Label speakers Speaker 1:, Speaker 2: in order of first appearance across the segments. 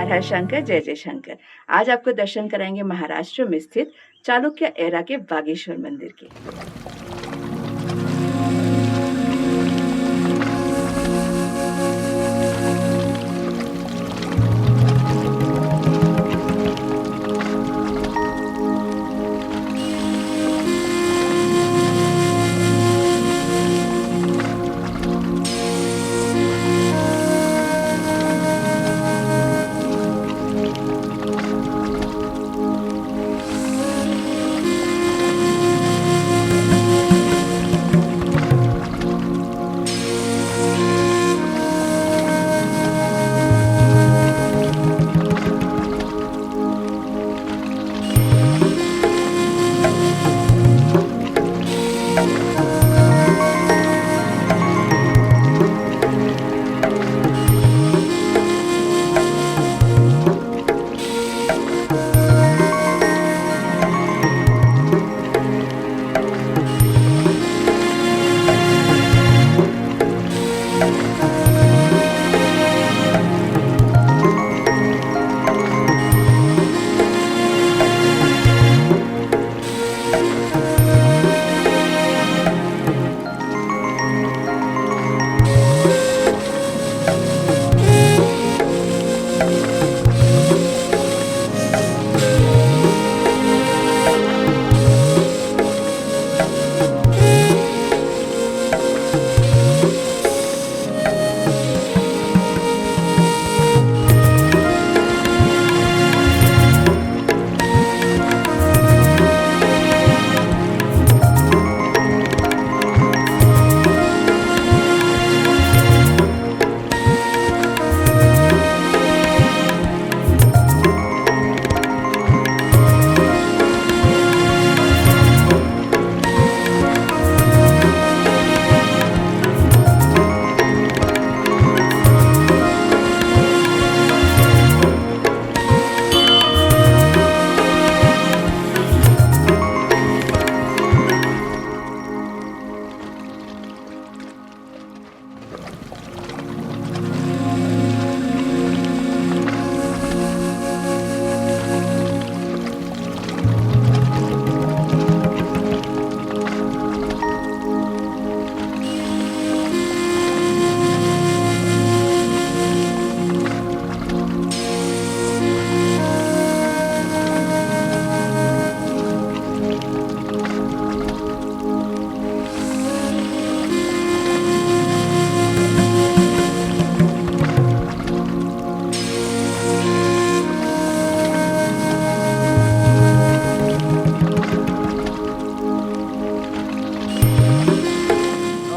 Speaker 1: हर हर शंकर जय जय शंकर। आज आपको दर्शन कराएंगे महाराष्ट्र में स्थित चालुक्य एरा के बागेश्वर मंदिर के।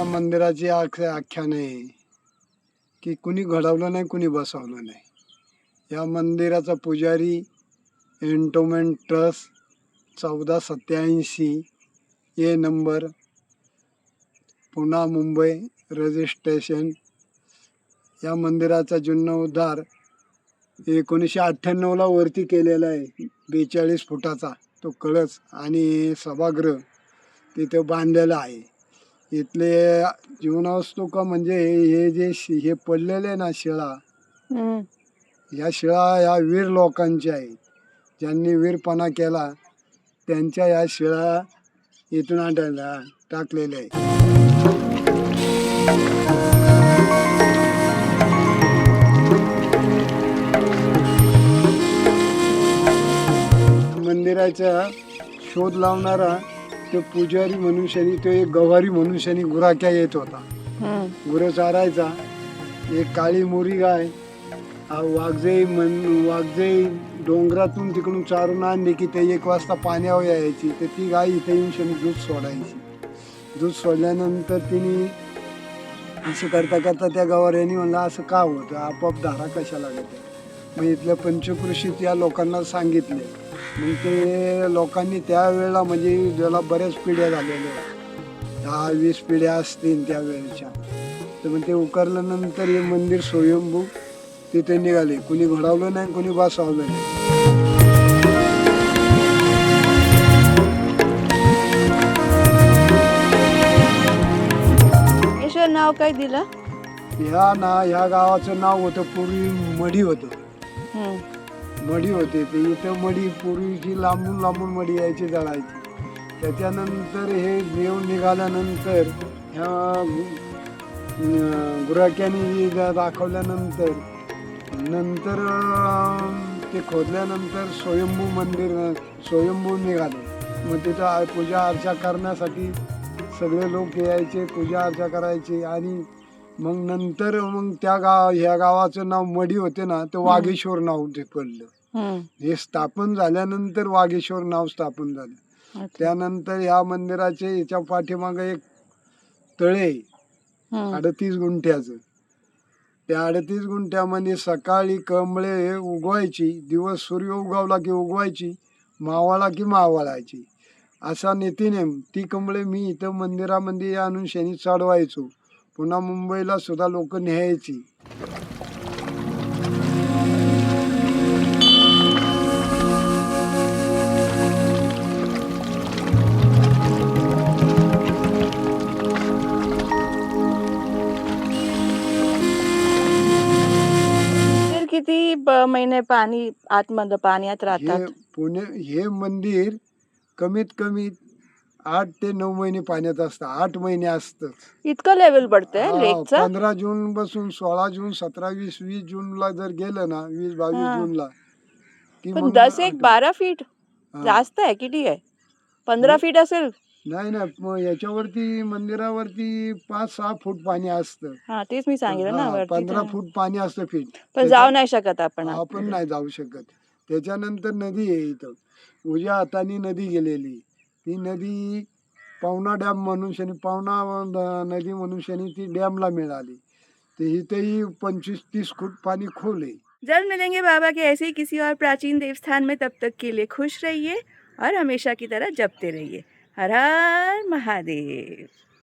Speaker 2: मंदिराची आख्यान आहे की कुणी घडवलं नाही, कुणी बसवलं नाही. या मंदिराचा पुजारी एंटोमेंट ट्रस्ट 1487 ए नंबर, पुणे मुंबई रजिस्ट्रेशन. या मंदिराचा जीर्णोद्धार 1998ला वरती केलेला आहे. 42 फुटाचा तो कळस आणि सभागृह तिथे बांधलेला आहे. इथले जीवनावस्तू का म्हणजे हे पडलेले ना शिळा, या शिळा या वीर लोकांच्या आहेत. ज्यांनी वीरपणा केला त्यांच्या या शिळा इथून आणायला टाकलेल्या आहेत. मंदिराचा शोध लावणारा तो पुजारी मनुष्यानी, तो एक गवारी मनुष्यानी गुराख्या येत होता. गुरं चारायचा. एक काळी मोरी गाय वाघजे डोंगरातून तिकडून चारून आणली की ते 1 वाजता पाण्यावर यायची. तर ती गाय इथे येऊन शनी दूध सोडायची. दूध सोडल्यानंतर तिने असं करता करता त्या गवाऱ्याने म्हणलं असं का होतं, आपोआप धारा कशाला लागते. मग इथल्या पंचकृषीत या लोकांना सांगितले. मग ते लोकांनी त्यावेळेला म्हणजे ज्याला बऱ्याच पिढ्या झालेल्या, 10-20 पिढ्या असतील त्यावेळेच्या, तर मग ते उकारल्यानंतर हे मंदिर स्वयंभू तिथे निघाले. कुणी घडवलं नाही, कुणी बसवलं नाही.
Speaker 1: नाव काय दिलं?
Speaker 2: ह्या गावाचं नाव होतं पूर्वी मढी होतं. मडी होते ते इथं मडी पूर्वीची लांबून लांबून मडी यायची जळायची. त्याच्यानंतर हे देव निघाल्यानंतर ह्या गुराख्याने दाखवल्यानंतर नंतर ते खोदल्यानंतर स्वयंभू मंदिर स्वयंभू निघाले. मग तिथं पूजा अर्चा करण्यासाठी सगळे लोक यायचे, पूजा अर्चा करायचे. आणि मग नंतर मग ह्या गावाचं नाव मडी होते ना, तर वाघेश्वर नाव ते पडलं. हे स्थापन झाल्यानंतर वाघेश्वर नाव स्थापन झालं. त्यानंतर ह्या मंदिराचे याच्या पाठीमागे एक तळे 38 गुंठ्याचं. त्या 38 गुंठ्यामध्ये सकाळी कमळे उगवायची, दिवस सूर्य उगवला की उगवायची, मावळला की मावळायची, असा नीतीनेम. ती कमळे मी इथं मंदिरामध्ये आणून शनी चढवायचो. पुन्हा मुंबईला सुद्धा लोक न्यायची.
Speaker 1: किती महिने पाणी आतमध्ये पाण्यात राहतात?
Speaker 2: हे मंदिर कमीत कमी 8 ते 9 महिने पाण्यात असतं. 8 महिने असतं.
Speaker 1: इतकं लेवल पडतंय लेकचं?
Speaker 2: 15 जून पासून 16 जून 17 20 जूनला जर गेलं ना, 20-22 जूनला की
Speaker 1: पण
Speaker 2: मग
Speaker 1: 10 एक 12 फीट जास्त आहे किती आहे? 15 फीट असेल?
Speaker 2: नाही ना, मग याच्यावरती मंदिरावरती 5-6 फूट पाणी असतं.
Speaker 1: हा तेच मी सांगितलं ना, वरती
Speaker 2: 15 फूट पाणी असतं फीट.
Speaker 1: पण जाऊ नाही शकत आपण.
Speaker 2: आपण नाही जाऊ शकत. त्याच्यानंतर नदी आहे इथं, उजव्या हाताने नदी गेलेली. ती नदी पवना डॅम म्हणून पवना नदी म्हणून ती डॅमला मिळाली. ते इथेही 25-30 फूट पाणी खोल आहे.
Speaker 1: जल्द मिलेंगे बाबा के ऐसे ही किसी और प्राचीन देवस्थान में. तब तक के लिए खुश रहिए और हमेशा की तरह जपते रहिए. हर हर महादेव.